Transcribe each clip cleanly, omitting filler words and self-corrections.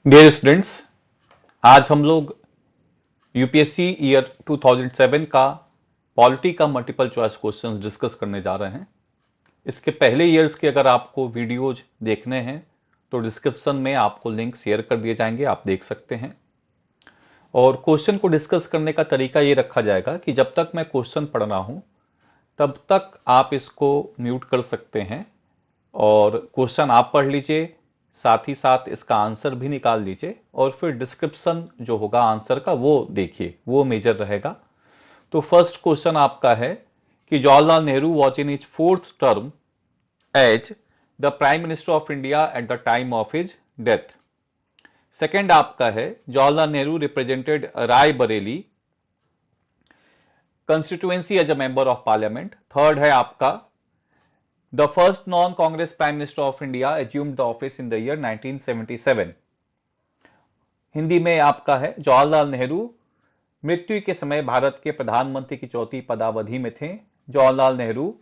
Dear students, आज हम लोग यूपीएससी ईयर 2007 का पॉलिटी का मल्टीपल चॉइस क्वेश्चंस डिस्कस करने जा रहे हैं। इसके पहले ईयर्स के अगर आपको वीडियोज देखने हैं तो डिस्क्रिप्शन में आपको लिंक शेयर कर दिए जाएंगे, आप देख सकते हैं। और क्वेश्चन को डिस्कस करने का तरीका ये रखा जाएगा कि जब तक मैं क्वेश्चन पढ़ रहा हूं तब तक आप इसको म्यूट कर सकते हैं और क्वेश्चन आप पढ़ लीजिए, साथ ही साथ इसका आंसर भी निकाल लीजिए और फिर डिस्क्रिप्शन जो होगा आंसर का वो देखिए, वो मेजर रहेगा। तो फर्स्ट क्वेश्चन आपका है कि Jawaharlal Nehru was in his fourth term as the prime minister of India at the time of his death. Second आपका है Jawaharlal Nehru represented Raebareli constituency as a member of parliament. Third है आपका the first non Congress prime minister of India assumed the office in the year 1977। Hindi में आपका है जवाहरलाल नेहरू मृत्यु के समय भारत के प्रधानमंत्री की चौथी पदावधि में थे। जवाहरलाल नेहरू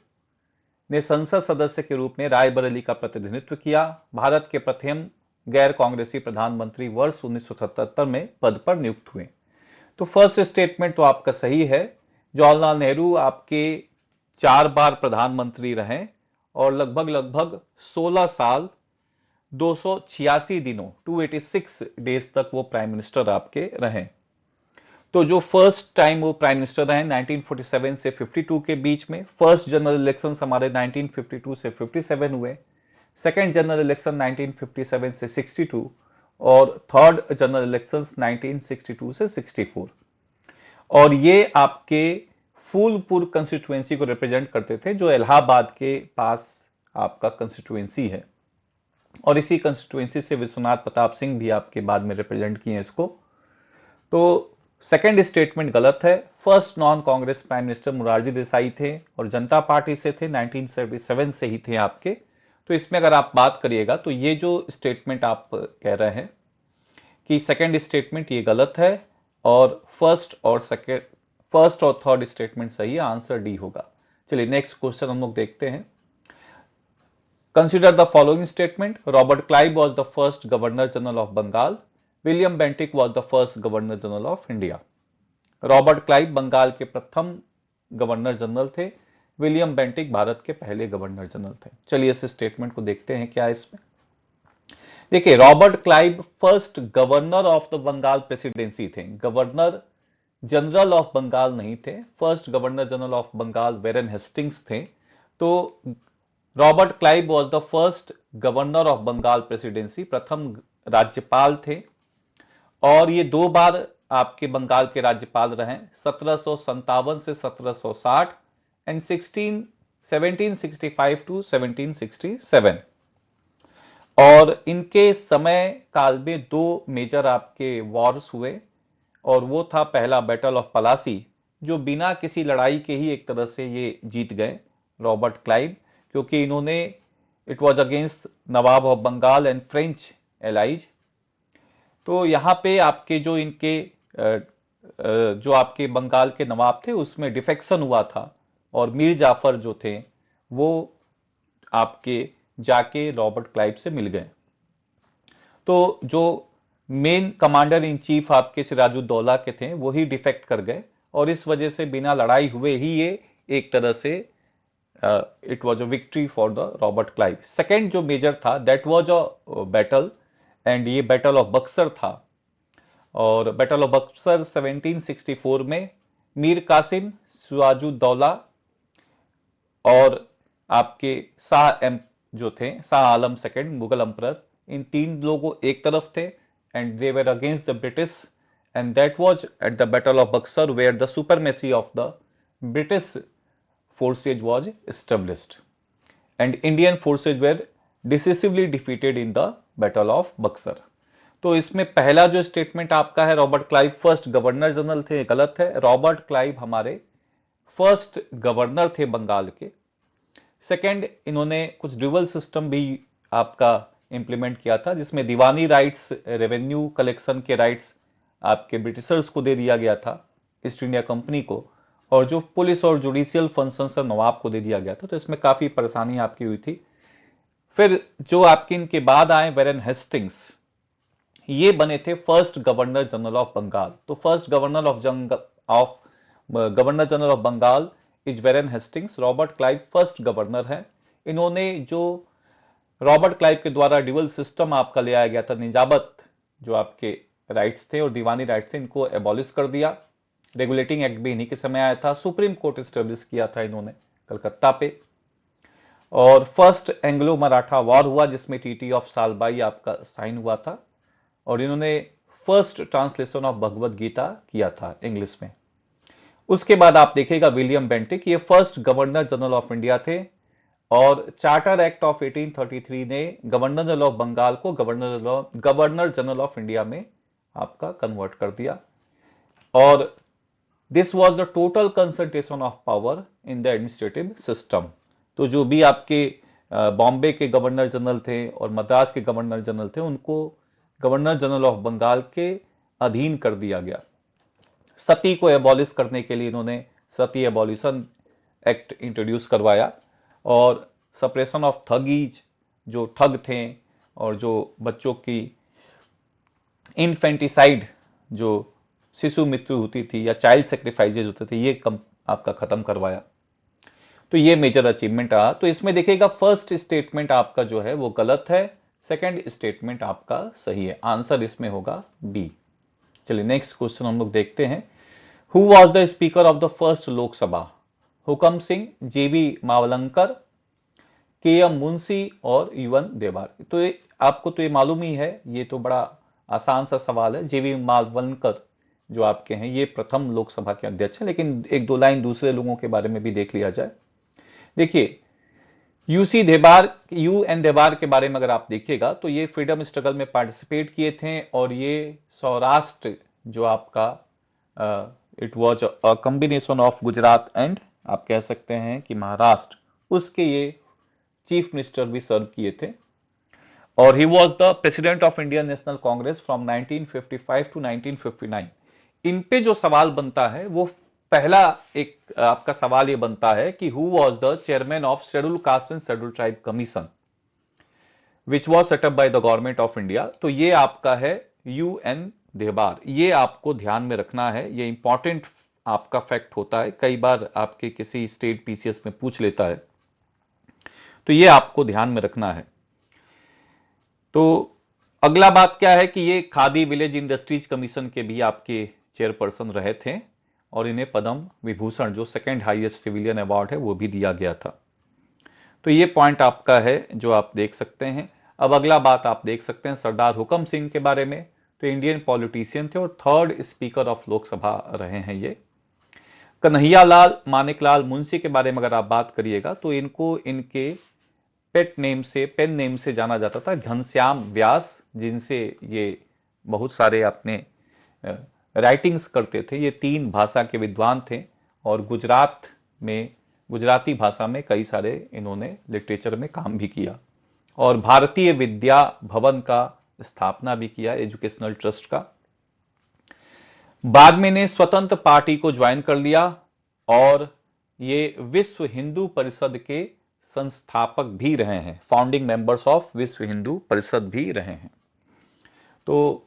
ने संसद सदस्य के रूप में रायबरेली का प्रतिनिधित्व किया। भारत के प्रथम गैर कांग्रेसी प्रधानमंत्री वर्ष 1977 में पद पर नियुक्त हुए। तो फर्स्ट स्टेटमेंट तो आपका सही है। जवाहरलाल नेहरू आपके 4 बार प्रधानमंत्री रहे और लगभग 16 साल 286 दिनों 286 डेज तक वो प्राइम मिनिस्टर आपके रहे। तो जो फर्स्ट टाइम वो प्राइम मिनिस्टर रहे 1947 से 52 के बीच में, फर्स्ट जनरल इलेक्शन हमारे 1952 से 57 हुए, सेकेंड जनरल इलेक्शन 1957 से 62 और थर्ड जनरल इलेक्शन 1962 से 64। और ये आपके फूलपुर कंस्टिट्यूएंसी को रिप्रेजेंट करते थे जो इलाहाबाद के पास आपका कंस्टिट्यूएंसी है। और इसी कंस्टिट्यूएंसी से विश्वनाथ प्रताप सिंह भी आपके बाद में रिप्रेजेंट किए इसको। तो सेकंड स्टेटमेंट गलत है। First non Congress prime minister Morarji Desai थे और जनता पार्टी से थे, 1977 से ही थे आपके। तो इसमें अगर आप बात करिएगा तो ये जो स्टेटमेंट आप कह रहे हैं कि सेकंड स्टेटमेंट ये गलत है और फर्स्ट और थर्ड स्टेटमेंट सही है, आंसर डी होगा। चलिए नेक्स्ट क्वेश्चन हम लोग देखते हैं। Consider the following statement. Robert Clive was the first governor general of Bengal. William Bentinck was the first governor general of India. Robert Clive Bengal के प्रथम गवर्नर जनरल थे, विलियम बेंटिक भारत के पहले गवर्नर जनरल थे। चलिए इस स्टेटमेंट को देखते हैं क्या है इसमें। देखिए, Robert Clive first governor of the Bengal presidency थे, गवर्नर जनरल ऑफ बंगाल नहीं थे। First governor general of Bengal Warren Hastings थे। तो Robert Clive was the first governor of Bengal presidency, प्रथम राज्यपाल थे और ये 2 बार आपके बंगाल के राज्यपाल रहे, 1757 से 1760 एंड 1765 टू 1767। और इनके समय काल में 2 मेजर आपके वॉर्स हुए और वो था पहला बैटल ऑफ पलासी, जो बिना किसी लड़ाई के ही एक तरह से ये जीत गए रॉबर्ट क्लाइव, क्योंकि इन्होंने it was against nawab of Bengal and French allies. तो यहाँ पे आपके जो इनके जो आपके बंगाल के नवाब थे उसमें डिफेक्शन हुआ था और मीर जाफर जो थे वो आपके जाके रॉबर्ट क्लाइव से मिल गए। तो जो मेन कमांडर इन चीफ आपके सिराजुद्दौला के थे वही डिफेक्ट कर गए और इस वजह से बिना लड़ाई हुए ही ये एक तरह से it was a victory for the Robert Clive. Second जो मेजर था that was a battle and ये बैटल ऑफ बक्सर था। और बैटल ऑफ बक्सर 1764 में मीर कासिम, सिराजुद्दौला और आपके शाह एम जो थे, शाह आलम सेकेंड मुगल अम्परर, इन 3 लोगों एक तरफ थे and they were against the British and that was at the battle of Buxar where the supremacy of the British forces was established and Indian forces were decisively defeated in the battle of Buxar। तो इसमें पहला जो statement आपका है Robert Clive first governor general थे, गलत है। Robert Clive हमारे फर्स्ट गवर्नर थे बंगाल के। सेकंड, इन्होंने कुछ ड्यूअल सिस्टम भी आपका इंप्लीमेंट किया था जिसमें दीवानी राइट्स, रेवेन्यू कलेक्शन के राइट्स आपके ब्रिटिशर्स को दे दिया गया था, ईस्ट इंडिया कंपनी को, और जो पुलिस और जुडिशियल फंक्शन नवाब को दे दिया गया था। तो इसमें काफी परेशानी आपकी हुई थी। फिर जो आपके इनके बाद आए वेरन हेस्टिंग्स, ये बने थे first governor general of Bengal. तो first governor general of Bengal is Warren Hastings. Robert Clive first governor है। इन्होंने जो रॉबर्ट क्लाइव के द्वारा ड्यूअल सिस्टम आपका ले आया गया था, निजाबत जो आपके राइट्स थे और दीवानी राइट्स थे, इनको एबॉलिश कर दिया। रेगुलेटिंग एक्ट भी इन्हीं के समय आया था। सुप्रीम कोर्ट स्टेब्लिश किया था इन्होंने कलकत्ता पे। और फर्स्ट एंग्लो मराठा वॉर हुआ जिसमें टीटी ऑफ सालबाई आपका साइन हुआ था। और इन्होंने first translation of Bhagavad Gita किया था इंग्लिश में। उसके बाद आप देखिएगा विलियम बेंटिक, ये first governor general of India थे। और चार्टर एक्ट ऑफ 1833 ने गवर्नर जनरल ऑफ बंगाल को गवर्नर जनरल ऑफ इंडिया में आपका कन्वर्ट कर दिया। और this was the total concentration of power in the administrative system. तो जो भी आपके बॉम्बे के गवर्नर जनरल थे और मद्रास के गवर्नर जनरल थे, उनको गवर्नर जनरल ऑफ बंगाल के अधीन कर दिया गया। सती को एबॉलिश करने के लिए इन्होंने सती एबॉलिशन एक्ट इंट्रोड्यूस करवाया। और सप्रेशन ऑफ थगीज, जो ठग थे और जो बच्चों की इन्फेंटिसाइड, जो शिशु मृत्यु होती थी या चाइल्ड सेक्रीफाइसेज होते थे, ये आपका खत्म करवाया। तो ये मेजर अचीवमेंट रहा। तो इसमें देखिएगा फर्स्ट स्टेटमेंट आपका जो है वो गलत है, सेकंड स्टेटमेंट आपका सही है। आंसर इसमें होगा बी। चलिए नेक्स्ट क्वेश्चन हम लोग देखते हैं। Who was the speaker of the first Lok Sabha? हुकम सिंह, जेबी मावलंकर, के एम मुंशी और यूएन देवार। तो आपको तो ये मालूम ही है, ये तो बड़ा आसान सा सवाल है। जेबी मावलंकर जो आपके हैं ये प्रथम लोकसभा के अध्यक्ष हैं। लेकिन एक दो लाइन दूसरे लोगों के बारे में भी देख लिया जाए। देखिए यूएन देवार के बारे में अगर आप देखिएगा तो ये फ्रीडम स्ट्रगल में पार्टिसिपेट किए थे। और ये सौराष्ट्र जो आपका it was a combination of Gujarat and आप कह सकते हैं कि महाराष्ट्र, उसके ये चीफ मिनिस्टर भी सर्व किए थे। और he was the president of Indian National Congress from 1955 to 1959। इन पे जो सवाल बनता है वो पहला एक आपका सवाल ये बनता है कि who was the chairman of schedule caste and schedule tribe commission which was setup by the government of India. तो ये आपका है यूएन देवार। ये आपको ध्यान में रखना है, ये इंपॉर्टेंट आपका फैक्ट होता है, कई बार आपके किसी स्टेट पीसीएस में पूछ लेता है, तो ये आपको ध्यान में रखना है। तो अगला बात क्या है कि ये खादी विलेज इंडस्ट्रीज कमीशन के भी आपके चेयरपर्सन रहे थे। और इन्हें पद्म विभूषण जो सेकंड हाईएस्ट सिविलियन अवार्ड है वो भी दिया गया था। तो ये पॉइंट आपका है जो आप देख सकते हैं। अब अगला बात आप देख सकते हैं सरदार हुकम सिंह के बारे में। तो इंडियन पॉलिटिशियन थे और थर्ड स्पीकर ऑफ लोकसभा रहे हैं ये। कन्हैयालाल मानिकलाल मुंशी के बारे में अगर आप बात करिएगा तो इनको इनके पेन नेम से जाना जाता था, घनश्याम व्यास, जिनसे ये बहुत सारे अपने राइटिंग्स करते थे। ये 3 भाषा के विद्वान थे और गुजरात में गुजराती भाषा में कई सारे इन्होंने लिटरेचर में काम भी किया। और भारतीय विद्या भवन का स्थापना भी किया, एजुकेशनल ट्रस्ट का। बाद में इन्हें स्वतंत्र पार्टी को ज्वाइन कर लिया और ये विश्व हिंदू परिषद के संस्थापक भी रहे हैं, फाउंडिंग मेंबर्स ऑफ विश्व हिंदू परिषद भी रहे हैं। तो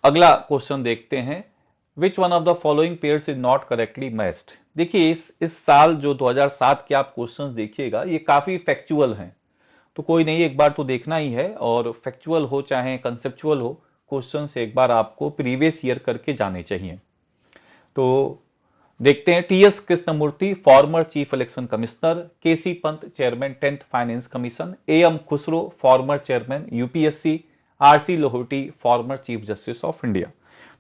अगला क्वेश्चन देखते हैं, which one of the following pairs is not correctly matched. देखिए इस साल जो 2007 के आप क्वेश्चंस देखिएगा ये काफी फैक्चुअल हैं। तो कोई नहीं, एक बार तो देखना ही है, और फैक्चुअल हो चाहे कंसेप्चुअल हो, क्वेश्चन से एक बार आपको प्रीवियस ईयर करके जाने चाहिए। तो देखते हैं, TS Krishnamurthy former chief election commissioner, KC Pant chairman 10th finance commission, AM Khusro former chairman UPSC, RC Lahoti former chief justice of India.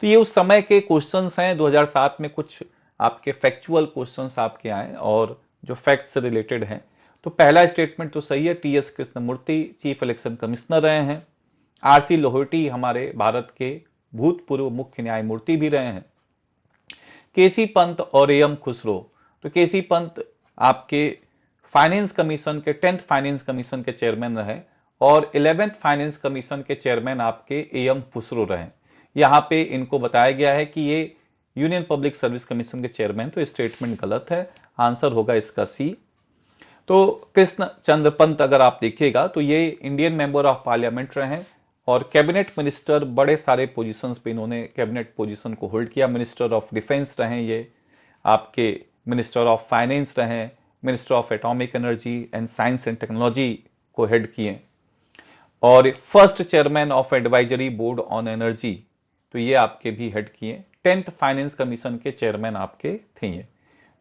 तो ये उस समय के क्वेश्चंस हैं। 2007 में कुछ आपके फैक्चुअल क्वेश्चंस आपके आए और जो फैक्ट से रिलेटेड हैं। तो पहला स्टेटमेंट तो सही है, T S Krishnamurthy chief election commissioner रहे हैं। आरसी लोहोटी हमारे भारत के भूतपूर्व मुख्य न्यायमूर्ति भी रहे हैं। केसी पंत और एएम खुसरो, तो केसी पंत आपके फाइनेंस कमीशन के 10th फाइनेंस कमीशन के चेयरमैन रहे और 11th फाइनेंस कमीशन के चेयरमैन आपके एएम खुसरो रहे। यहां पे इनको बताया गया है कि ये यूनियन पब्लिक सर्विस कमीशन के चेयरमैन, तो स्टेटमेंट गलत है, आंसर होगा इसका सी। तो कृष्ण चंद्र पंत अगर आप देखिएगा तो ये इंडियन मेंबर ऑफ पार्लियामेंट रहे हैं और कैबिनेट मिनिस्टर, बड़े सारे पोजीशंस पे इन्होंने कैबिनेट पोजीशन को होल्ड किया। मिनिस्टर ऑफ डिफेंस रहे ये, आपके मिनिस्टर ऑफ फाइनेंस रहे, minister of atomic energy and science and technology को हेड किए, और first chairman of advisory board on energy, तो ये आपके भी हेड किए। 10th फाइनेंस कमीशन के चेयरमैन आपके थे ये।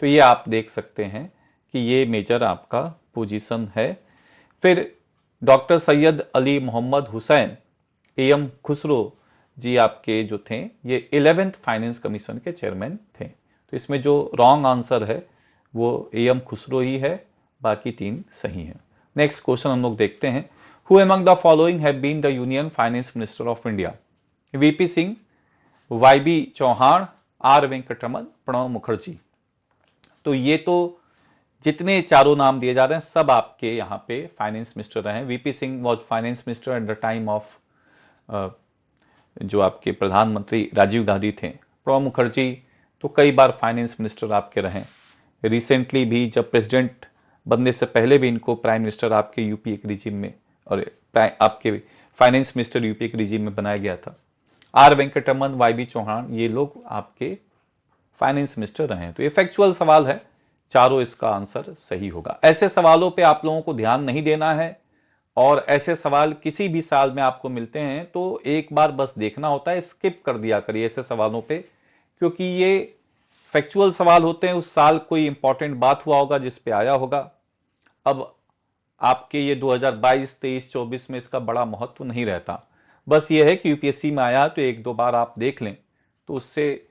तो ये आप देख सकते हैं कि ये मेजर आपका पोजीशन है। फिर डॉक्टर सैयद अली मोहम्मद हुसैन एम खुसरो जी आपके जो थे, ये 11th फाइनेंस कमीशन के चेयरमैन थे। तो इसमें जो रॉन्ग आंसर है वो एम खुसरो ही है, बाकी 3 सही है। नेक्स्ट क्वेश्चन हम लोग देखते हैं। Who among the following have been the union finance minister of India? V P Singh, Y B Chavan, R Venkataraman, Pranab Mukherjee. तो ये तो जितने चारों नाम दिए जा रहे हैं सब आपके यहाँ पे फाइनेंस मिनिस्टर रहे हैं। VP Singh was finance minister eight the time of जो आपके प्रधानमंत्री राजीव गांधी थे। प्रणब मुखर्जी तो कई बार फाइनेंस मिनिस्टर आपके रहे, रिसेंटली भी जब प्रेसिडेंट बनने से पहले भी इनको प्राइम मिनिस्टर आपके यूपीए के रिजीम में, और आपके फाइनेंस मिनिस्टर यूपीए के रिजीम में बनाया गया था। आर वेंकटरमन, वाईबी चौहान, ये लोग आपके फाइनेंस मिनिस्टर रहे हैं। तो ये फैक्चुअल सवाल है, चारों इसका आंसर सही होगा। ऐसे सवालों पे आप लोगों को ध्यान नहीं देना है, और ऐसे सवाल किसी भी साल में आपको मिलते हैं तो एक बार बस देखना होता है, स्किप कर दिया करिए ऐसे सवालों पे, क्योंकि ये फैक्चुअल सवाल होते हैं। उस साल कोई इंपॉर्टेंट बात हुआ होगा जिस पे आया होगा। अब आपके ये 2022, 23, 24 में इसका बड़ा महत्व नहीं रहता। बस ये है कि यूपीएससी में आया तो 1-2 बार आप देख लें तो उससे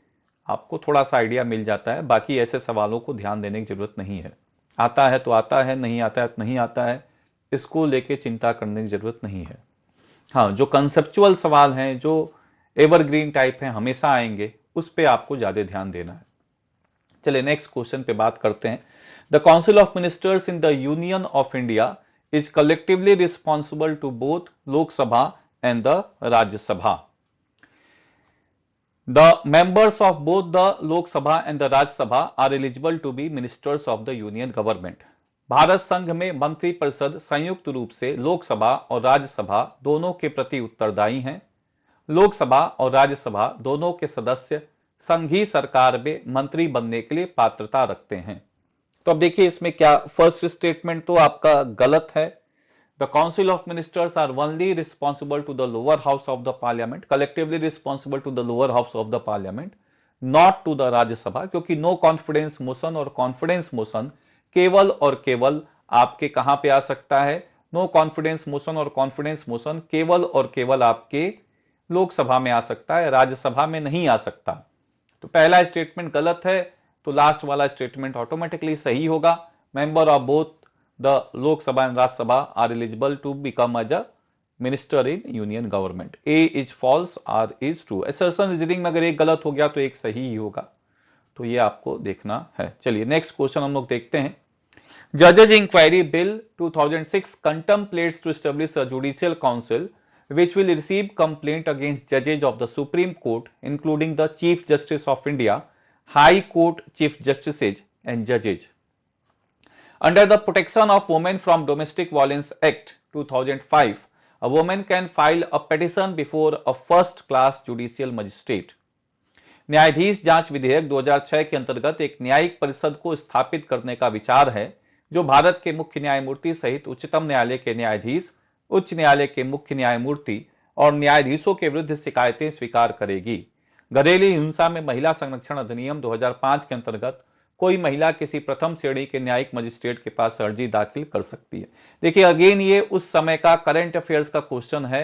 आपको थोड़ा सा आइडिया मिल जाता है। बाकी ऐसे सवालों को ध्यान देने की जरूरत नहीं है। आता है तो आता है, नहीं आता है तो नहीं आता है, इसको लेके चिंता करने की जरूरत नहीं है। हाँ, जो कंसेप्चुअल सवाल हैं, जो एवरग्रीन टाइप हैं, हमेशा आएंगे, उस पर आपको ज्यादा ध्यान देना है। चलिए नेक्स्ट क्वेश्चन पे बात करते हैं। The council of ministers in the union of India is collectively responsible to both Lok Sabha and the Rajya Sabha. The members of both the Lok Sabha and the Rajya Sabha are eligible to be ministers of the union government. Bharat संघ में मंत्री परिषद संयुक्त रूप से लोकसभा और राज्यसभा दोनों के प्रति उत्तरदायी हैं। लोकसभा और राज्यसभा दोनों के सदस्य संघीय सरकार में मंत्री बनने के लिए पात्रता रखते हैं। तो अब देखिए इसमें क्या, फर्स्ट स्टेटमेंट तो आपका गलत है। The Council of Ministers are only responsible to the lower house of the parliament, collectively responsible to the lower house of the parliament, not to the Rajya Sabha, क्योंकि नो कॉन्फिडेंस मोशन और confidence motion केवल और केवल आपके कहां पे आ सकता है? नो कॉन्फिडेंस मोशन और कॉन्फिडेंस मोशन केवल और केवल आपके लोकसभा में आ सकता है, राज्यसभा में नहीं आ सकता। तो पहला स्टेटमेंट गलत है, तो लास्ट वाला स्टेटमेंट ऑटोमेटिकली सही होगा। Member of both the Lok Sabha and Rajya Sabha are eligible to become as a minister in union government. A is false, R is true. Assertion reasoning में अगर एक गलत हो गया तो एक सही ही होगा, तो ये आपको देखना है। चलिए नेक्स्ट क्वेश्चन हम लोग देखते हैं। Judges Inquiry Bill 2006 contemplates to establish a judicial council which will receive complaint against judges of the Supreme Court, including the Chief Justice of India, High Court Chief Justices and judges. Under the Protection of Women from Domestic Violence Act 2005, a woman can file a petition before a first-class judicial magistrate. न्यायाधीश जांच विधेयक 2006 के अंतर्गत एक न्यायिक परिषद को स्थापित करने का विचार है, जो भारत के मुख्य न्यायमूर्ति सहित उच्चतम न्यायालय के न्यायाधीश, उच्च न्यायालय के मुख्य न्यायमूर्ति और न्यायाधीशों के विरुद्ध शिकायतें स्वीकार करेगी। घरेलू हिंसा में महिला संरक्षण अधिनियम 2005 के अंतर्गत कोई महिला किसी प्रथम श्रेणी के न्यायिक मजिस्ट्रेट के पास अर्जी दाखिल कर सकती है। देखिए अगेन ये उस समय का करंट अफेयर्स का क्वेश्चन है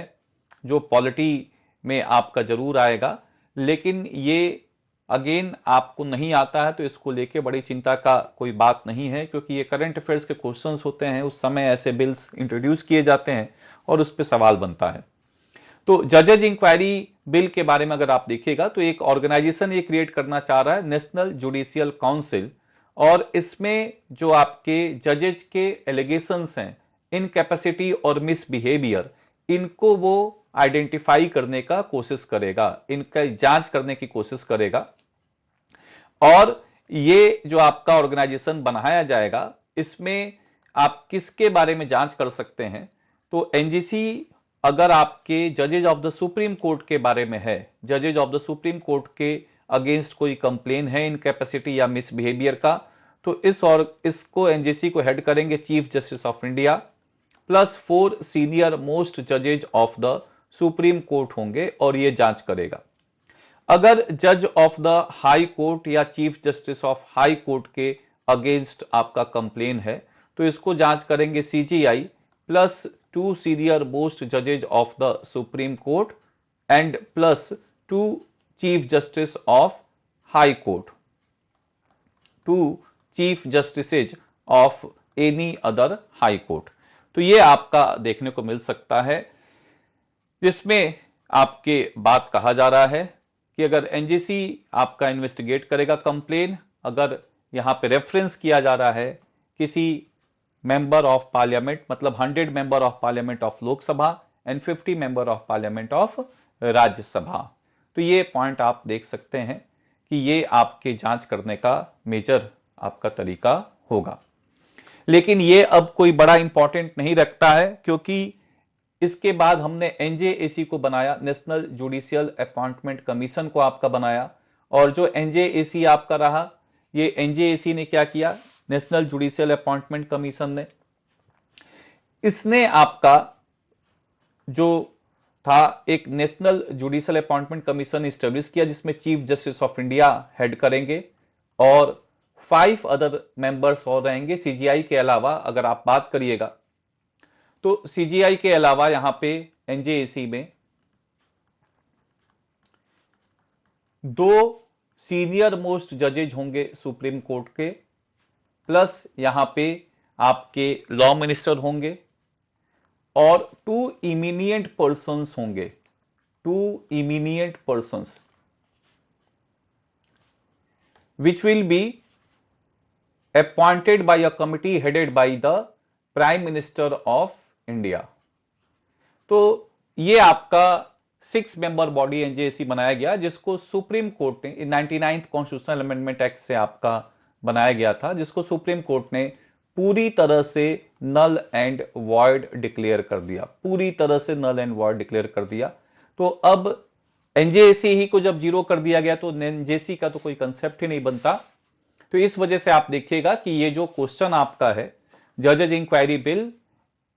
जो पॉलिटी में आपका जरूर आएगा, लेकिन ये अगेन आपको नहीं आता है तो इसको लेके बड़ी चिंता का कोई बात नहीं है, क्योंकि ये करंट अफेयर्स के क्वेश्चंस होते हैं। उस समय ऐसे बिल्स इंट्रोड्यूस किए जाते हैं और उस पर सवाल बनता है। तो जजेज इंक्वायरी बिल के बारे में अगर आप देखिएगा तो एक ऑर्गेनाइजेशन ये क्रिएट करना चाह रहा है, नेशनल जुडिशियल काउंसिल, और इसमें जो आपके जजेज के एलिगेशंस हैं, इनकैपेसिटी और मिसबिहेवियर, इनको वो आइडेंटिफाई करने का कोशिश करेगा, इनका जांच करने की कोशिश करेगा। और ये जो आपका ऑर्गेनाइजेशन बनाया जाएगा, इसमें आप किसके बारे में जांच कर सकते हैं? तो एनजीसी अगर आपके जजेज ऑफ द सुप्रीम कोर्ट के बारे में है, जजेज ऑफ द सुप्रीम कोर्ट के अगेंस्ट कोई कंप्लेन है इनकैपेसिटी या मिसबिहेवियर का, तो इसको एनजीसी को हेड करेंगे chief justice of India plus 4 senior most जजेज ऑफ द सुप्रीम कोर्ट होंगे और ये जांच करेगा। अगर जज ऑफ द हाई कोर्ट या chief justice of high court के अगेंस्ट आपका कंप्लेन है तो इसको जांच करेंगे सीजीआई प्लस 2 सीनियर मोस्ट जजेज of the supreme court and plus 2 chief justice of high court, 2 chief justices of any other high court. तो ये आपका देखने को मिल सकता है, जिसमें आपके बात कहा जा रहा है कि अगर एनजीसी आपका इन्वेस्टिगेट करेगा कंप्लेन, अगर यहां पे रेफरेंस किया जा रहा है किसी मेंबर ऑफ पार्लियामेंट, मतलब 100 member of parliament of Lok Sabha and 50 member of parliament of Rajya Sabha, तो ये पॉइंट आप देख सकते हैं कि ये आपके जांच करने का मेजर आपका तरीका होगा। लेकिन ये अब कोई बड़ा इंपॉर्टेंट नहीं रखता है, क्योंकि इसके बाद हमने एनजेएसी को बनाया, नेशनल जुडिशियल अपॉइंटमेंट कमीशन को आपका बनाया, और जो एनजेएसी आपका रहा, ये एनजेएसी ने क्या किया, नेशनल जुडिशियल अपॉइंटमेंट कमीशन ने, इसने आपका जो था एक national judicial appointment commission establish किया जिसमें chief justice of India head करेंगे और 5 अदर मेंबर्स और रहेंगे सीजीआई के अलावा। अगर आप बात करिएगा तो सीजीआई के अलावा यहां पे एनजेएसी में 2 सीनियर मोस्ट जजेज होंगे सुप्रीम कोर्ट के, प्लस यहां पे आपके लॉ मिनिस्टर होंगे और 2 इमीनिएंट पर्सन्स होंगे, 2 इमीनिएंट persons which will be appointed by a committee headed by the Prime Minister of India। तो ये आपका 6 मेंबर बॉडी एनजेएसी बनाया गया, जिसको सुप्रीम कोर्ट ने 99th कॉन्स्टिट्यूशनल अमेंडमेंट एक्ट से आपका बनाया गया था, जिसको सुप्रीम कोर्ट ने पूरी तरह से नल एंड वॉइड डिक्लेयर कर दिया, पूरी तरह से नल एंड वॉइड डिक्लेयर कर दिया। तो अब एनजेएसी ही को जब जीरो कर दिया गया तो एनजेसी का तो कोई कंसेप्ट ही नहीं बनता। तो इस वजह से आप देखिएगा कि ये जो क्वेश्चन आपका है जजेज इंक्वायरी बिल,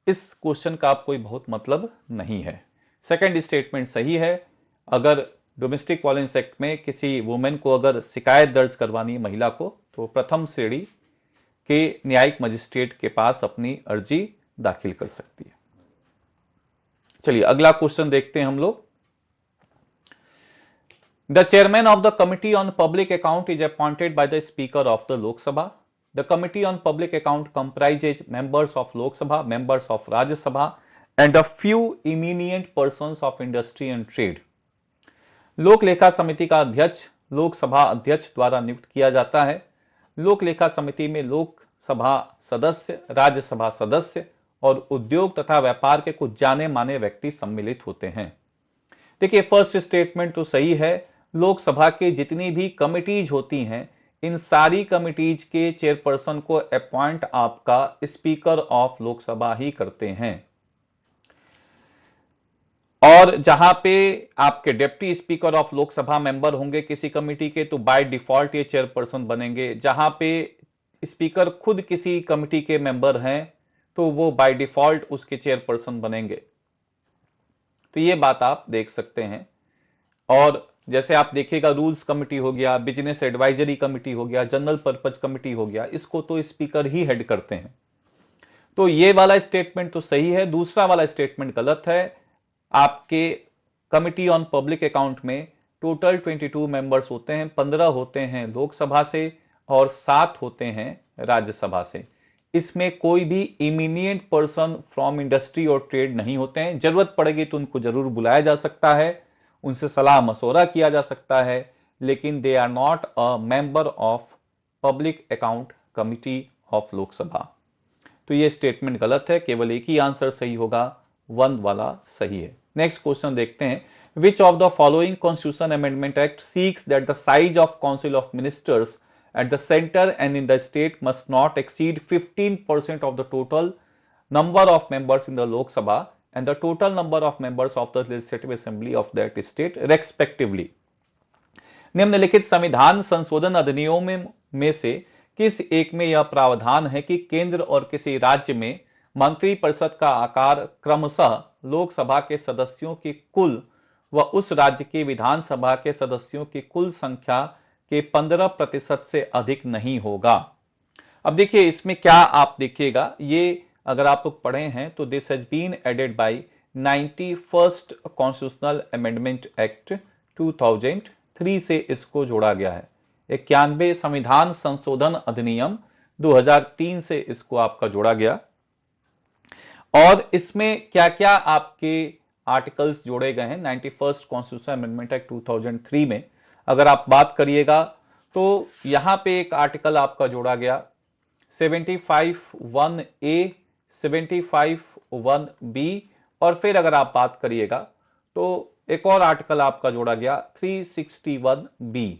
इस क्वेश्चन का आप कोई बहुत मतलब नहीं है। सेकंड स्टेटमेंट सही है, अगर डोमेस्टिक वायलेंस एक्ट में किसी वुमेन को अगर शिकायत दर्ज करवानी है महिला को, तो प्रथम श्रेणी के न्यायिक मजिस्ट्रेट के पास अपनी अर्जी दाखिल कर सकती है। चलिए अगला क्वेश्चन देखते हैं हम लोग। The chairman of the Committee on Public Account is appointed by the Speaker of the Lok Sabha. The Committee on Public Account comprises members of Lok Sabha, members of Rajya Sabha, and a few eminent persons of industry and trade. लोक लेखा समिति का अध्यक्ष लोकसभा अध्यक्ष द्वारा नियुक्त किया जाता है। लोक लेखा समिति में लोकसभा सदस्य, राज्यसभा सदस्य और उद्योग तथा व्यापार के कुछ जाने माने व्यक्ति सम्मिलित होते हैं। देखिए फर्स्ट स्टेटमेंट तो सही है, लोकसभा के जितनी भी कमिटीज होती हैं, इन सारी कमिटीज के चेयरपर्सन को अपॉइंट आपका स्पीकर ऑफ लोकसभा ही करते हैं। और जहां पे आपके deputy speaker of Lok Sabha member होंगे किसी कमिटी के, तो बाय डिफॉल्ट ये चेयरपर्सन बनेंगे। जहां पे स्पीकर खुद किसी कमिटी के मेंबर हैं तो वो बाय डिफॉल्ट उसके चेयरपर्सन बनेंगे। तो ये बात आप देख सकते हैं। और जैसे आप देखिएगा रूल्स कमिटी हो गया, बिजनेस एडवाइजरी कमिटी हो गया, जनरल पर्पज कमिटी हो गया, इसको तो स्पीकर ही हेड करते हैं। तो ये वाला स्टेटमेंट तो सही है, दूसरा वाला स्टेटमेंट गलत है। आपके कमिटी ऑन पब्लिक अकाउंट में टोटल 22 मेंबर्स होते हैं, 15 होते हैं लोकसभा से और 7 होते हैं राज्यसभा से। इसमें कोई भी इमीनिएंट पर्सन फ्रॉम इंडस्ट्री और ट्रेड नहीं होते हैं। जरूरत पड़ेगी तो उनको जरूर बुलाया जा सकता है, उनसे सलाह मशवरा किया जा सकता है, लेकिन they are not a member of public account committee of Lok Sabha. तो ये स्टेटमेंट गलत है, केवल एक ही आंसर सही होगा, 1 वाला सही है। नेक्स्ट क्वेश्चन देखते हैं। Which of the following constitution amendment act seeks that the size of council of ministers at the center and in the state must not exceed 15% of the total number of members in the Lok Sabha and the total number of members of the legislative assembly of that state respectively. निम्नलिखित संविधान संशोधन अधिनियम में से किस एक में यह प्रावधान है कि केंद्र और किसी राज्य में मंत्रिपरिषद का आकार क्रमशः लोकसभा के सदस्यों की कुल व उस राज्य की विधानसभा के सदस्यों की कुल संख्या के 15% से अधिक नहीं होगा। अब देखिए इसमें क्या आप देखिएगा, ये अगर आप लोग पढ़े हैं तो this has been added by 91st constitutional amendment act 2003 से इसको जोड़ा गया है। 91 संविधान संशोधन अधिनियम 2003 से इसको आपका जोड़ा गया। और इसमें क्या क्या आपके आर्टिकल्स जोड़े गए हैं 91st कॉन्स्टिट्यूशनल अमेंडमेंट एक्ट 2003 में, अगर आप बात करिएगा तो यहां पे एक आर्टिकल आपका जोड़ा गया 75(1)(a), 75(1)(b), और फिर अगर आप बात करिएगा तो एक और आर्टिकल आपका जोड़ा गया 361(b).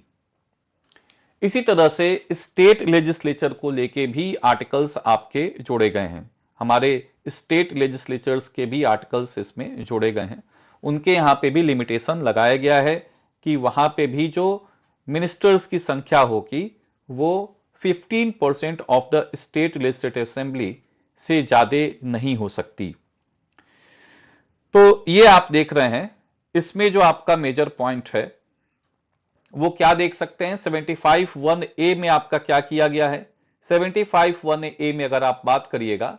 इसी तरह से स्टेट लेजिस्लेचर को लेके भी आर्टिकल्स आपके जोड़े गए हैं। हमारे स्टेट लेजिस्लेचर्स के भी आर्टिकल्स इसमें जोड़े गए हैं। उनके यहां पे भी लिमिटेशन लगाया गया है कि वहां पे भी जो मिनिस्टर्स की संख्या होगी वो 15% of the state legislative assembly से ज्यादा नहीं हो सकती। तो ये आप देख रहे हैं, इसमें जो आपका मेजर पॉइंट है वो क्या देख सकते हैं, 75(1)(a) में आपका क्या किया गया है। 75(1)(a) में अगर आप बात करिएगा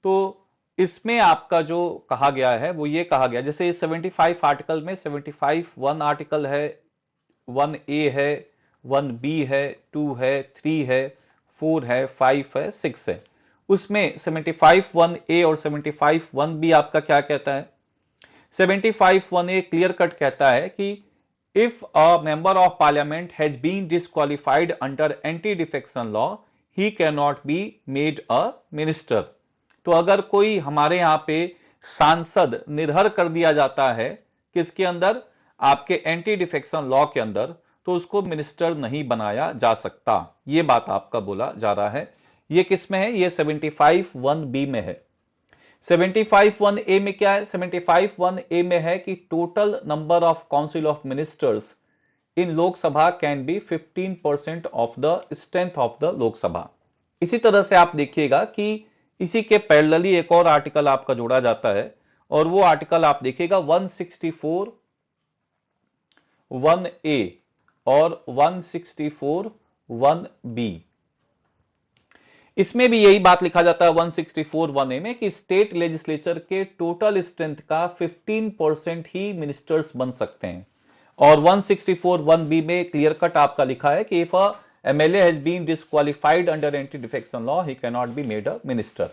तो इसमें आपका जो कहा गया है वो ये कहा गया, जैसे 75 आर्टिकल में 75(1) आर्टिकल है, 1A है, 1B है, 2 है, 3 है, 4 है, 5 है, 6 है। उसमें 75(1)(a) और 75(1)(b) आपका क्या कहता है। 75(1)(a) क्लियर कट कहता है कि if a member of parliament has been disqualified under anti-defection law, he cannot be made a minister। तो अगर कोई हमारे यहां पे सांसद निर्हर कर दिया जाता है किसके अंदर, आपके एंटी डिफेक्शन लॉ के अंदर, तो उसको मिनिस्टर नहीं बनाया जा सकता। ये बात आपका बोला जा रहा है। ये किस में है, ये 75(1)(b) में है। 75(1)(a) में क्या है, 75(1)(a) में है कि total number of council of ministers in Lok Sabha can be 15% of the strength of the Lok Sabha. इसी तरह से आप देखिएगा कि इसी के पैरेलली एक और आर्टिकल आपका जोड़ा जाता है और वो आर्टिकल आप देखिएगा 164(1)(a) और 164(1)(b। इसमें भी यही बात लिखा जाता है 164(1)(a) में कि स्टेट लेजिस्लेचर के टोटल स्ट्रेंथ का 15% ही मिनिस्टर्स बन सकते हैं। और 164(1)(b) में क्लियर कट आपका लिखा है कि if a MLA has been disqualified under anti-defection law, he cannot be made a minister।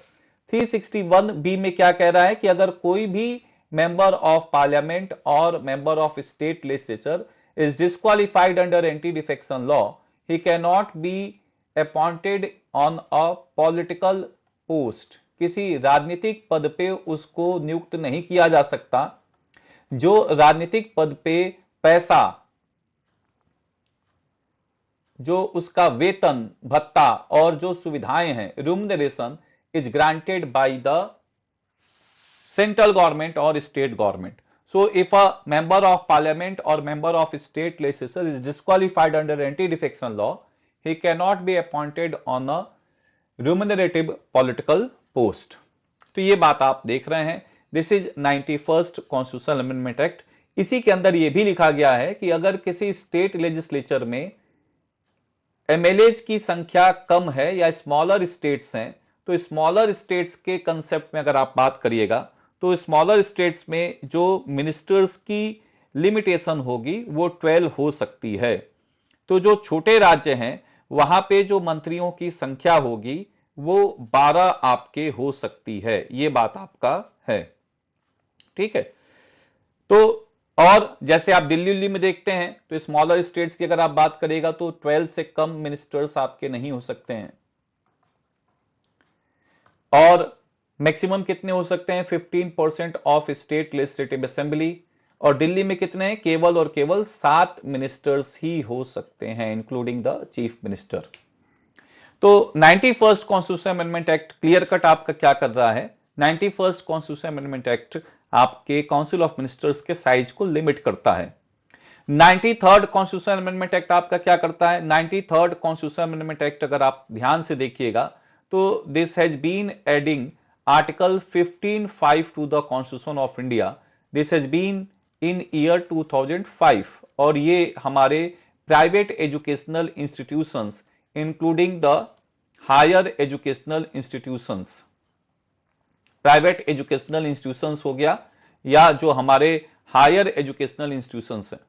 361(b) में क्या कह रहा है कि अगर कोई भी मेंबर ऑफ पार्लियामेंट और member of state legislature is disqualified under anti-defection law, he cannot be appointed on a political post। किसी राजनीतिक पद पे उसको नियुक्त नहीं किया जा सकता। जो राजनीतिक पद पे पैसा, जो उसका वेतन भत्ता और जो सुविधाएं हैं, remuneration is granted by the central government or state government। So if a member of parliament or member of state legislature is disqualified under anti-defection law, he cannot be appointed on a remunerative political post। तो ये बात आप देख रहे हैं, this is 91st constitutional amendment act. इसी के अंदर ये भी लिखा गया है कि अगर किसी स्टेट लेजिस्लेचर में एमएलएज की संख्या कम है या स्मॉलर स्टेट्स हैं, तो स्मॉलर स्टेट्स के कंसेप्ट में अगर आप बात करिएगा तो स्मॉलर स्टेट्स में जो मिनिस्टर्स की लिमिटेशन होगी वो 12 हो सकती है। तो जो छोटे राज्य हैं वहां पे जो मंत्रियों की संख्या होगी वो 12 आपके हो सकती है। ये बात आपका है, ठीक है। तो और जैसे आप दिल्ली में देखते हैं तो स्मॉलर स्टेट्स की अगर आप बात करेगा तो 12 से कम मिनिस्टर्स आपके नहीं हो सकते हैं। और मैक्सिमम कितने हो सकते हैं, 15% ऑफ स्टेट लेजिस्लेटिव असेंबली। और दिल्ली में कितने हैं, केवल और केवल 7 मिनिस्टर्स ही हो सकते हैं, इंक्लूडिंग द चीफ मिनिस्टर। तो 91st constitution amendment act clear cut आपका क्या कर रहा है, 91st कॉन्स्टिट्यूशन अमेंडमेंट एक्ट आपके काउंसिल ऑफ मिनिस्टर्स के साइज को लिमिट करता है। 93rd कॉन्स्टिट्यूशनल अमेंडमेंट एक्ट आपका क्या करता है? 93rd कॉन्स्टिट्यूशनल अमेंडमेंट एक्ट अगर आप ध्यान से देखिएगा तो this has been adding article 15(5) to the constitution of India. This has been in year 2005 और ये हमारे private educational institutions including the higher educational institutions, private educational institutions हो गया या जो हमारे हायर एजुकेशनल इंस्टीट्यूशंस हैं,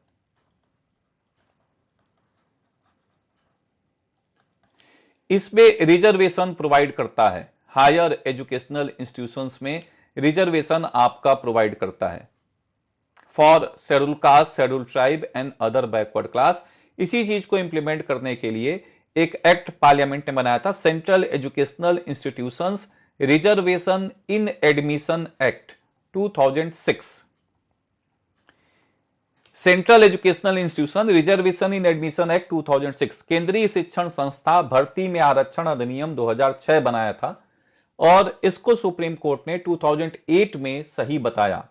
इसमें रिजर्वेशन प्रोवाइड करता है। हायर एजुकेशनल इंस्टीट्यूशंस में रिजर्वेशन आपका प्रोवाइड करता है for schedule caste, schedule tribe and other backward class. इसी चीज को इंप्लीमेंट करने के लिए एक एक्ट पार्लियामेंट ने बनाया था, सेंट्रल एजुकेशनल इंस्टीट्यूशंस रिजर्वेशन इन admission act 2006। Central educational institution reservation इन एडमिशन एक्ट 2006 केंद्रीय शिक्षण संस्था भर्ती में आरक्षण अधिनियम 2006 बनाया था और इसको सुप्रीम कोर्ट ने 2008 में सही बताया।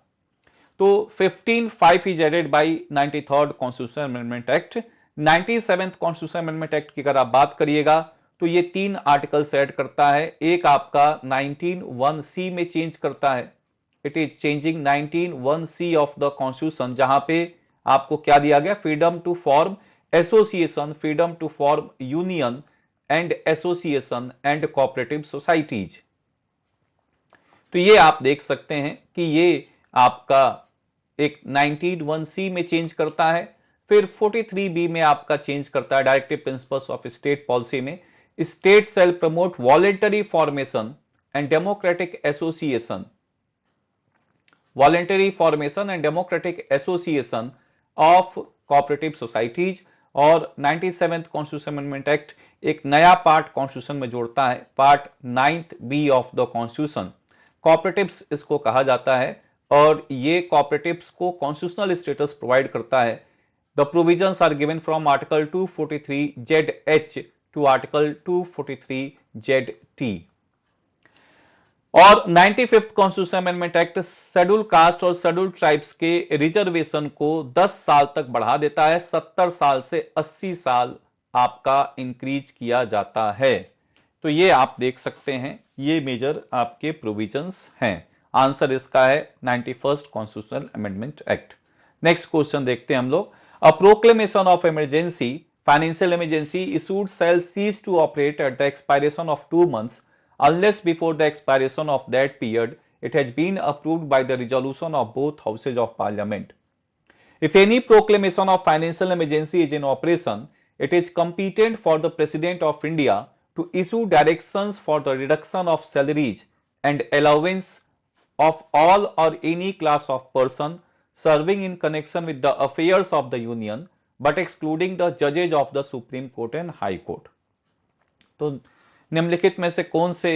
तो 15(5) is added by 93rd constitutional amendment act. 97th constitutional amendment act की अगर आप बात करिएगा तो ये 3 आर्टिकल्स ऐड करता है। एक आपका 19(1)(c) में चेंज करता है, it is changing 19(1)(c) of the constitution, जहां पे आपको क्या दिया गया? Freedom to form association, freedom to form union and association and cooperative societies. तो ये आप देख सकते हैं कि ये आपका एक 19(1)(c) में चेंज करता है, फिर 43(b) में आपका चेंज करता है directive principles of state policy में, state shall promote voluntary formation and democratic association, voluntary formation and democratic association of cooperative societies. और 97th कॉन्स्टिट्यूशन अमेंडमेंट एक्ट एक नया पार्ट कॉन्स्टिट्यूशन में जोड़ता है, part 9th(b) of the constitution, cooperatives इसको कहा जाता है और ये कोऑपरेटिव्स को कॉन्स्टिट्यूशनल स्टेटस प्रोवाइड करता है। The provisions are given from article 243(ZH) to article 243(ZT)। और 95th constitution amendment act schedule caste और शेड्यूल ट्राइब्स के रिजर्वेशन को 10 साल तक बढ़ा देता है, 70 साल से 80 साल आपका इंक्रीज किया जाता है। तो ये आप देख सकते हैं, ये मेजर आपके प्रोविजंस हैं। आंसर इसका है 91st constitutional amendment act. Next question देखते हैं हम लोग। A proclamation of emergency, financial emergency issued shall cease to operate at the expiration of 2 months unless before the expiration of that period it has been approved by the resolution of both houses of parliament. If any proclamation of financial emergency is in operation, it is competent for the President of India to issue directions for the reduction of salaries and allowance of all or any class of person serving in connection with the affairs of the union, but excluding the judges of the Supreme Court and High Court. तो निम्नलिखित में से कौन से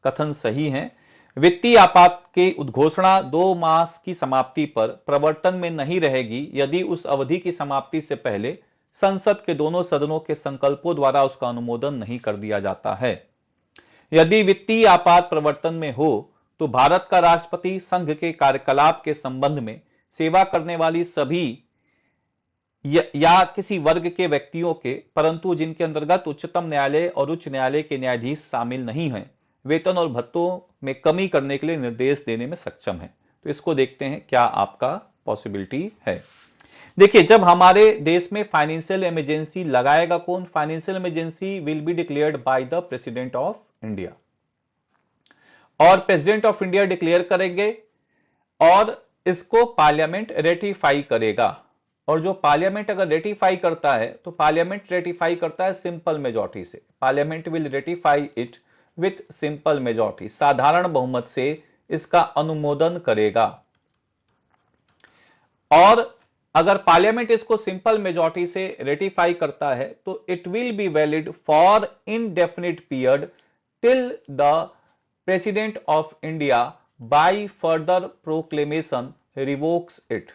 कथन सही हैं? वित्तीय आपात की उद्घोषणा 2 मास की समाप्ति पर प्रवर्तन में नहीं रहेगी यदि उस अवधि की समाप्ति से पहले संसद के दोनों सदनों के संकल्पों द्वारा उसका अनुमोदन नहीं कर दिया जाता है। यदि वित्तीय आपात प्रवर्तन में हो तो भारत का राष्ट्रपति संघ के कार्यकलाप के संबंध में सेवा करने वाली सभी या किसी वर्ग के व्यक्तियों के, परंतु जिनके अंतर्गत उच्चतम न्यायालय और उच्च न्यायालय के न्यायाधीश शामिल नहीं हैं, वेतन और भत्तों में कमी करने के लिए निर्देश देने में सक्षम है। तो इसको देखते हैं क्या आपका पॉसिबिलिटी है। देखिए, जब हमारे देश में फाइनेंशियल इमरजेंसी लगाएगा कौन? Financial emergency will be declared by the president of India, और प्रेसिडेंट ऑफ इंडिया डिक्लेयर करेंगे और इसको पार्लियामेंट रेटिफाई करेगा। और जो पार्लियामेंट अगर रेटिफाई करता है तो पार्लियामेंट रेटिफाई करता है सिंपल मेजॉरिटी से। Parliament will ratify it with simple majority, साधारण बहुमत से इसका अनुमोदन करेगा। और अगर पार्लियामेंट इसको सिंपल मेजॉरिटी से रेटिफाई करता है तो it will be valid for indefinite period till the president of India by further proclamation revokes it.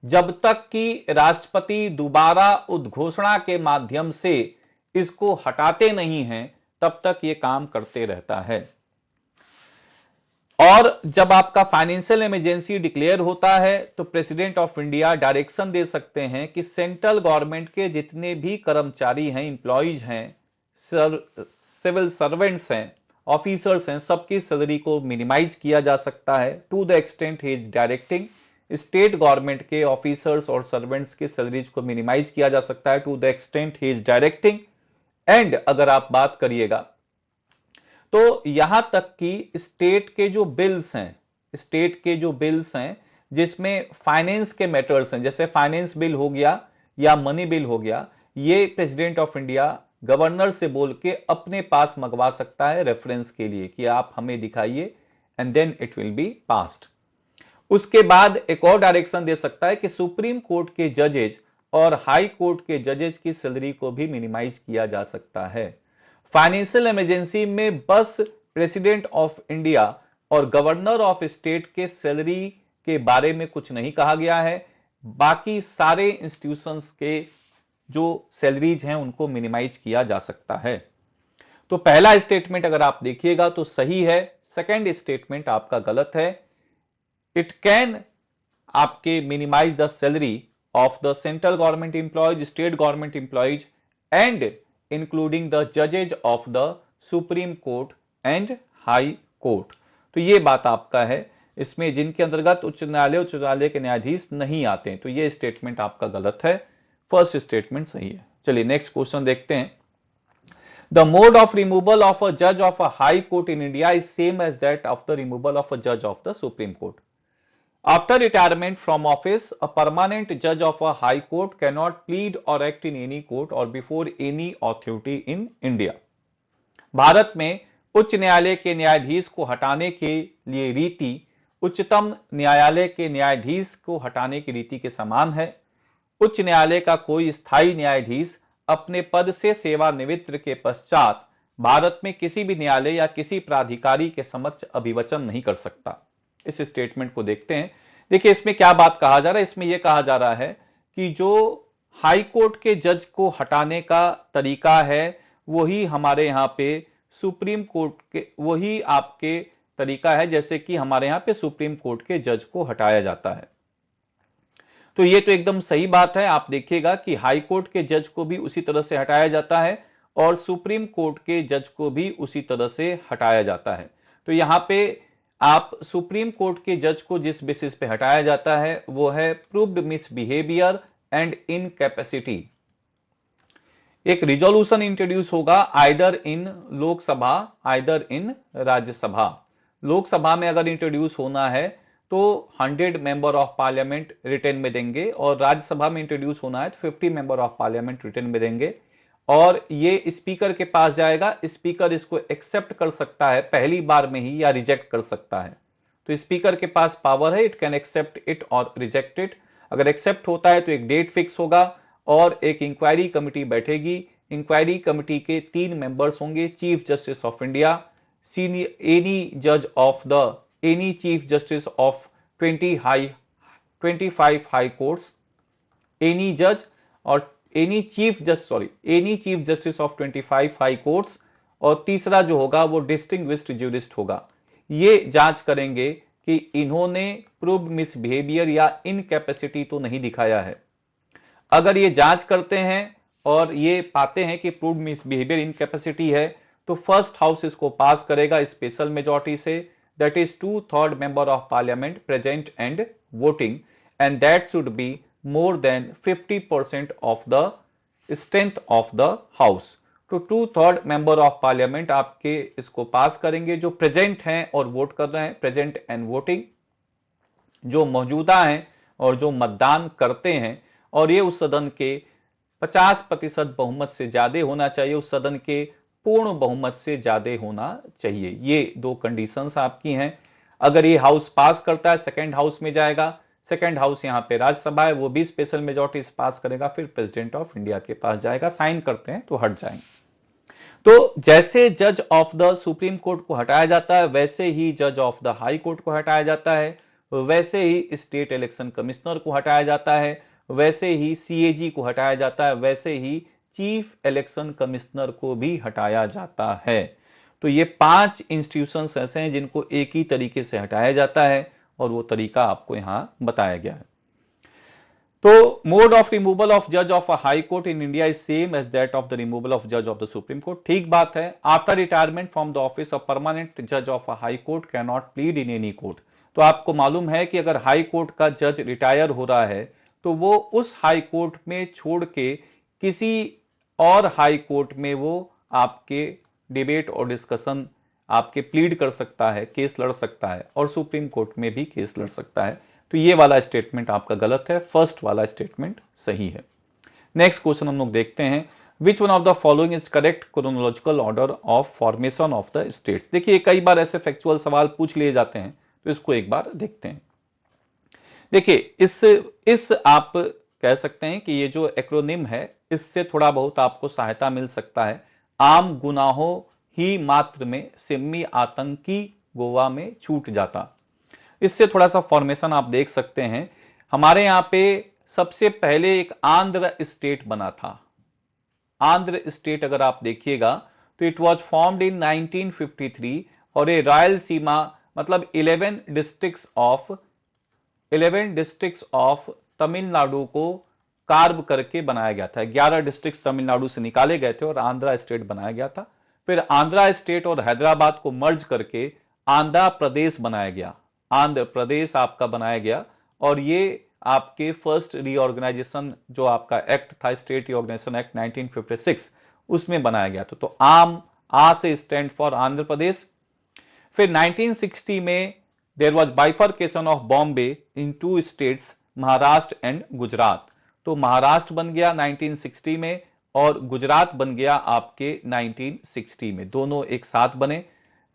जब तक कि राष्ट्रपति दोबारा उद्घोषणा के माध्यम से इसको हटाते नहीं हैं तब तक यह काम करते रहता है। और जब आपका फाइनेंशियल इमरजेंसी डिक्लेयर होता है तो प्रेसिडेंट ऑफ इंडिया डायरेक्शन दे सकते हैं कि सेंट्रल गवर्नमेंट के जितने भी कर्मचारी हैं, इंप्लॉइज हैं, सिविल सर्वेंट्स हैं, ऑफिसर्स हैं, सबकी सैलरी को मिनिमाइज किया जा सकता है to the extent he is directing. State government के ऑफिसर्स और सर्वेंट्स की सैलरीज को मिनिमाइज किया जा सकता है to the extent he is directing. And अगर आप बात करिएगा तो यहां तक कि स्टेट के जो बिल्स हैं, स्टेट के जो बिल्स हैं जिसमें फाइनेंस के मैटर्स हैं, जैसे फाइनेंस बिल हो गया या मनी बिल हो गया, ये प्रेसिडेंट ऑफ इंडिया गवर्नर से बोल के अपने पास मंगवा सकता है रेफरेंस के लिए कि आप हमें दिखाइए, and then it will be passed. उसके बाद एक और डायरेक्शन दे सकता है कि सुप्रीम कोर्ट के जजेज और हाई कोर्ट के जजेज की सैलरी को भी मिनिमाइज किया जा सकता है। फाइनेंशियल इमरजेंसी में बस प्रेसिडेंट ऑफ इंडिया और गवर्नर ऑफ स्टेट के सैलरी के बारे में कुछ नहीं कहा गया है, बाकी सारे इंस्टीट्यूशंस के जो सैलरीज हैं उनको मिनिमाइज किया जा सकता है। तो पहला स्टेटमेंट अगर आप देखिएगा तो सही है, सेकंड स्टेटमेंट आपका गलत है। इट कैन आपके minimise the salary of the central government employees, state government employees and including the जजेज of the supreme court and high court. तो ये बात आपका है, इसमें जिनके अंतर्गत उच्च न्यायालय के न्यायाधीश नहीं आते, तो ये स्टेटमेंट आपका गलत है, फर्स्ट स्टेटमेंट सही है। चलिए नेक्स्ट क्वेश्चन देखते हैं। The mode of removal of a judge of a high court in India is same as that of the removal of a judge of the Supreme Court. After retirement from office, a permanent judge of a high court cannot plead or act in any court or before any authority in India. Bharat में उच्च न्यायालय के न्यायाधीश को हटाने के लिए रीति उच्चतम न्यायालय के न्यायाधीश को हटाने की रीति के समान है। उच्च न्यायालय का कोई स्थायी न्यायाधीश अपने पद से सेवानिवृत्त के पश्चात भारत में किसी भी न्यायालय या किसी प्राधिकारी के समक्ष अभिवचन नहीं कर सकता। इस स्टेटमेंट को देखते हैं। देखिए इसमें क्या बात कहा जा रहा है, इसमें यह कहा जा रहा है कि जो हाई कोर्ट के जज को हटाने का तरीका है वही हमारे यहाँ पे सुप्रीम कोर्ट के, वही आपके तरीका है जैसे कि हमारे यहाँ पे सुप्रीम कोर्ट के जज को हटाया जाता है। तो ये तो एकदम सही बात है। आप देखिएगा कि हाई कोर्ट के जज को भी उसी तरह से हटाया जाता है और सुप्रीम कोर्ट के जज को भी उसी तरह से हटाया जाता है। तो यहां पे आप सुप्रीम कोर्ट के जज को जिस बेसिस पे हटाया जाता है वो है प्रूव्ड मिसबिहेवियर एंड इनकैपेसिटी। एक रिजोल्यूशन इंट्रोड्यूस होगा either in Lok Sabha either in Rajya Sabha. Lok Sabha में अगर इंट्रोड्यूस होना है तो 100 मेंबर ऑफ पार्लियामेंट रिटर्न में देंगे और राज्यसभा में इंट्रोड्यूस होना है तो 50 मेंबर ऑफ पार्लियामेंट रिटर्न में देंगे और ये स्पीकर के पास जाएगा। स्पीकर इसको एक्सेप्ट कर सकता है पहली बार में ही या रिजेक्ट कर सकता है। तो स्पीकर के पास पावर है, इट कैन एक्सेप्ट इट और रिजेक्ट इट। अगर एक्सेप्ट होता है तो एक डेट फिक्स होगा और एक इंक्वायरी कमिटी बैठेगी। इंक्वायरी कमिटी के 3 मेंबर्स होंगे, chief justice of India, any chief justice of 25 high courts, any जज और any chief justice of 25 high courts, और तीसरा जो होगा वो डिस्टिंग्विश्ड ज्यूरिस्ट होगा। ये जांच करेंगे कि इन्होंने प्रूव्ड मिसबिहेवियर या इनकैपेसिटी तो नहीं दिखाया है। अगर ये जांच करते हैं और ये पाते हैं कि प्रूव्ड मिसबिहेवियर इनकैपेसिटी है तो फर्स्ट हाउस इसको पास करेगा स्पेशल मेजॉरिटी से, that is 2/3 member of parliament present and voting, and that should be more than 50% of the strength of the house। तो 2/3 member of parliament आपके इसको पास करेंगे जो प्रेजेंट हैं और वोट कर रहे हैं, प्रेजेंट एंड वोटिंग, जो मौजूदा हैं और जो मतदान करते हैं, और ये उस सदन के 50% बहुमत से ज्यादा होना चाहिए, उस सदन के पूर्ण बहुमत से ज्यादा होना चाहिए। ये 2 कंडीशंस आपकी हैं। अगर ये हाउस पास करता है सेकंड हाउस में जाएगा, सेकंड हाउस यहाँ पे राज्यसभा है, वो भी स्पेशल मेजॉरिटी से पास करेगा, फिर प्रेसिडेंट ऑफ इंडिया के पास जाएगा, साइन करते हैं तो हट जाएंगे। तो जैसे जज ऑफ द सुप्रीम कोर्ट को हटाया जाता है वैसे ही जज ऑफ द हाई कोर्ट को हटाया जाता है, वैसे ही स्टेट इलेक्शन कमिश्नर को हटाया जाता है, वैसे ही सीएजी को हटाया जाता है, वैसे ही चीफ इलेक्शन कमिश्नर को भी हटाया जाता है। तो ये 5 इंस्टीट्यूशंस ऐसे हैं जिनको एक ही तरीके से हटाया जाता है और वो तरीका आपको यहां बताया गया है। तो मोड ऑफ रिमूवल ऑफ जज of a high court in India is same as that of the removal of जज ऑफ द सुप्रीम कोर्ट। ठीक बात है, after retirement from the office of permanent जज of a high court can not plead in any court. तो आपको मालूम है कि अगर हाई कोर्ट का जज रिटायर हो रहा है तो वो उस हाई कोर्ट में छोड़ के किसी और हाई कोर्ट में वो आपके डिबेट और डिस्कशन आपके प्लीड कर सकता है, केस लड़ सकता है और सुप्रीम कोर्ट में भी केस लड़ सकता है। तो ये वाला स्टेटमेंट आपका गलत है, फर्स्ट वाला स्टेटमेंट सही है। नेक्स्ट क्वेश्चन हम लोग देखते हैं, which one of the following is correct chronological order of formation of the states. देखिए कई बार ऐसे फैक्चुअल सवाल पूछ लिए जाते हैं, तो इसको एक बार देखते हैं। देखिए इस आप कह सकते हैं कि ये जो एक्रोनिम है इससे थोड़ा बहुत आपको सहायता मिल सकता है। आम गुनाहों ही मात्र में सिम्मी आतंकी गोवा में छूट जाता। इससे थोड़ा सा फॉर्मेशन आप देख सकते हैं। हमारे यहां पे सबसे पहले एक आंध्र स्टेट बना था। आंध्र स्टेट अगर आप देखिएगा तो इट वाज फॉर्म्ड इन 1953 और ये रायलसीमा मतलब 11 डिस्ट्रिक्ट्स ऑफ तमिलनाडु को कार्व करके बनाया गया था। 11 डिस्ट्रिक्ट्स तमिलनाडु से निकाले गए थे और आंध्रा स्टेट बनाया गया था। फिर आंध्रा स्टेट और हैदराबाद को मर्ज करके आंध्र प्रदेश बनाया गया। आंध्र प्रदेश आपका बनाया गया और ये आपके फर्स्ट रीऑर्गेनाइजेशन जो आपका एक्ट था, स्टेट रीऑर्गेनाइजेशन एक्ट 1956, उसमें बनाया गया था। तो आ से स्टैंड फॉर आंध्र प्रदेश। फिर 1960 में there was bifurcation of Bombay in 2 states, Maharashtra and Gujarat. तो महाराष्ट्र बन गया 1960 में और गुजरात बन गया आपके 1960 में, दोनों एक साथ बने।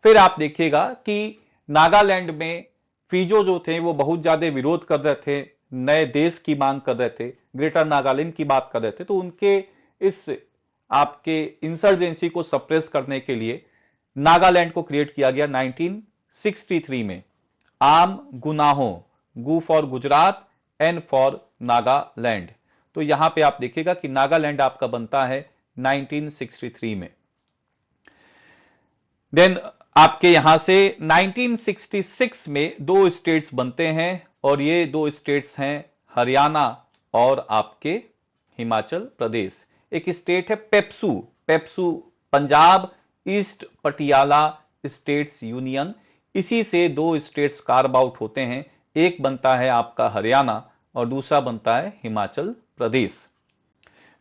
फिर आप देखिएगा कि नागालैंड में फिजो जो थे वो बहुत ज्यादा विरोध कर रहे थे, नए देश की मांग कर रहे थे, ग्रेटर नागालैंड की बात कर रहे थे। तो उनके इस आपके इंसर्जेंसी को सप्रेस करने के लिए नागालैंड को क्रिएट किया गया 1963 में। आम गुनाहों, G for Gujarat, N for Nagaland. तो यहां पे आप देखिएगा कि नागालैंड आपका बनता है 1963 में। देन आपके यहां से 1966 में 2 स्टेट्स बनते हैं और ये 2 स्टेट्स हैं हरियाणा और आपके हिमाचल प्रदेश। एक स्टेट है PEPSU, PEPSU Punjab east Patiala states union. इसी से 2 स्टेट्स कार्व आउट होते हैं, एक बनता है आपका हरियाणा और दूसरा बनता है हिमाचल प्रदेश।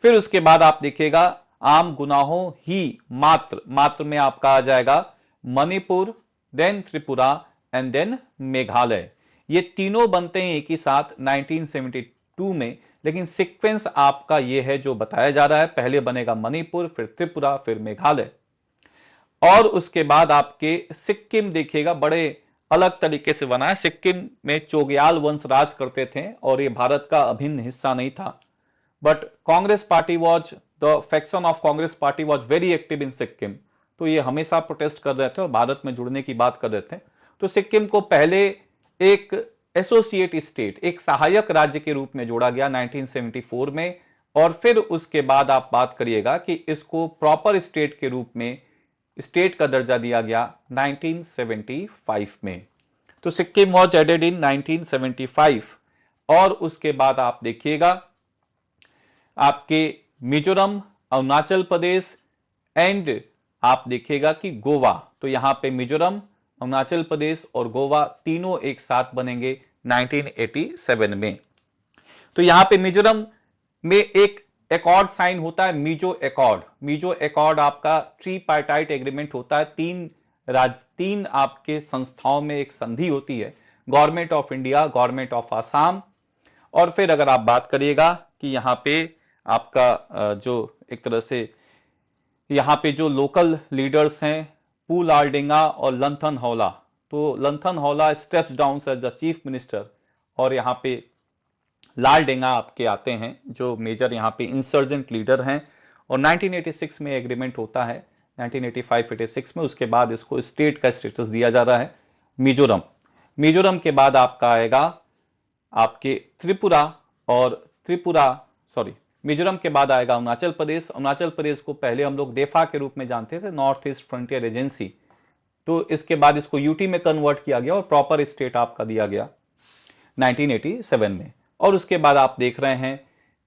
फिर उसके बाद आप देखिएगा आम गुनाहों ही मात्र, मात्र में आपका आ जाएगा Manipur, then Tripura and then Meghalaya. ये तीनों बनते हैं एक ही साथ 1972 में, लेकिन सीक्वेंस आपका ये है जो बताया जा रहा है, पहले बनेगा मणिपुर, फिर त्रिपुरा, फिर मेघालय। और उसके बाद आपके सिक्किम देखिएगा बड़े अलग तरीके से बना है। सिक्किम में चोग्याल वंश राज करते थे और ये भारत का अभिन्न हिस्सा नहीं था। But Congress party was the faction of Congress party was very active in Sikkim. तो ये हमेशा प्रोटेस्ट कर रहे थे और भारत में जुड़ने की बात कर रहे थे। तो सिक्किम को पहले एक एसोसिएट स्टेट, एक सहायक राज्य के रूप में जोड़ा गया 1974 में और फिर उसके बाद आप बात करिएगा कि इसको प्रॉपर स्टेट के रूप में स्टेट का दर्जा दिया गया 1975 में। तो सिक्किम वॉज एडेड इन 1975 और उसके बाद आप देखिएगा आपके मिजोरम, अरुणाचल प्रदेश एंड आप देखिएगा कि गोवा। तो यहां पे मिजोरम, अरुणाचल प्रदेश और गोवा तीनों एक साथ बनेंगे 1987 में। तो यहां पे मिजोरम में एक एकॉर्ड साइन होता है, मिजो एकॉर्ड। मिजो एकॉर्ड आपका ट्रीपार्टाइट एग्रीमेंट होता है, तीन आपके संस्थाओं में एक संधि होती है, government of India, government of Assam. और फिर अगर आप बात करिएगा कि यहां पे आपका जो एक तरह से यहां पे जो लोकल लीडर्स हैं पू लालडेंगा और लंथन हौला। तो Lalthan Hawla steps down as the chief minister और यहां पे लालडेंगा आपके आते हैं जो मेजर यहां पे इंसर्जेंट लीडर हैं। और 1986 में एग्रीमेंट होता है, 1985-86 में। उसके बाद इसको स्टेट का स्टेटस दिया जा रहा है मिजोरम। मिजोरम के बाद आपका आएगा आपके त्रिपुरा और मिजोरम के बाद आएगा अरुणाचल प्रदेश। अरुणाचल प्रदेश को पहले हम लोग डेफा के रूप में जानते थे, नॉर्थ ईस्ट फ्रंटियर एजेंसी, तो इसके बाद इसको यूटी में कन्वर्ट किया गया और प्रॉपर स्टेट आपका दिया गया 1987 में। और उसके बाद आप देख रहे हैं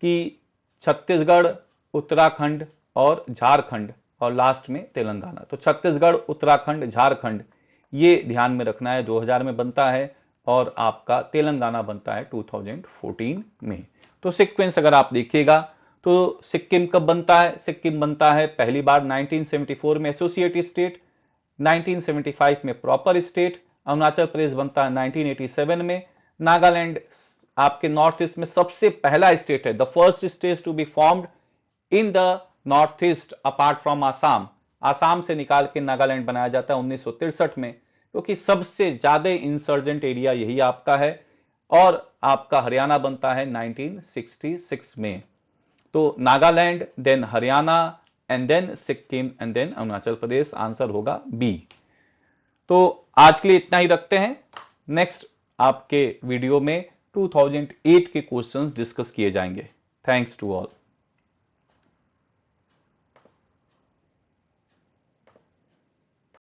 कि छत्तीसगढ़, उत्तराखंड और झारखंड और लास्ट में तेलंगाना। तो छत्तीसगढ़, उत्तराखंड, झारखंड ये ध्यान में रखना है, 2000 में बनता है, और आपका तेलंगाना बनता है 2014 में। तो सीक्वेंस अगर आप देखिएगा तो सिक्किम कब बनता है? सिक्किम बनता है पहली बार 1974 में एसोसिएट स्टेट, 1975 में प्रॉपर स्टेट। अरुणाचल प्रदेश बनता है 1987 में। नागालैंड आपके नॉर्थ ईस्ट में सबसे पहला स्टेट है, the first state to be formed in the north east apart from Assam. Assam से निकाल के नागालैंड बनाया जाता है 1963 में, क्योंकि सबसे ज्यादा इंसर्जेंट एरिया यही आपका है। और आपका हरियाणा बनता है 1966 में। तो Nagaland, then Haryana, and then Sikkim, and then Arunachal Pradesh. Answer होगा बी। तो आज के लिए इतना ही रखते हैं। नेक्स्ट आपके वीडियो में 2008 के क्वेश्चंस डिस्कस किए जाएंगे। Thanks to all.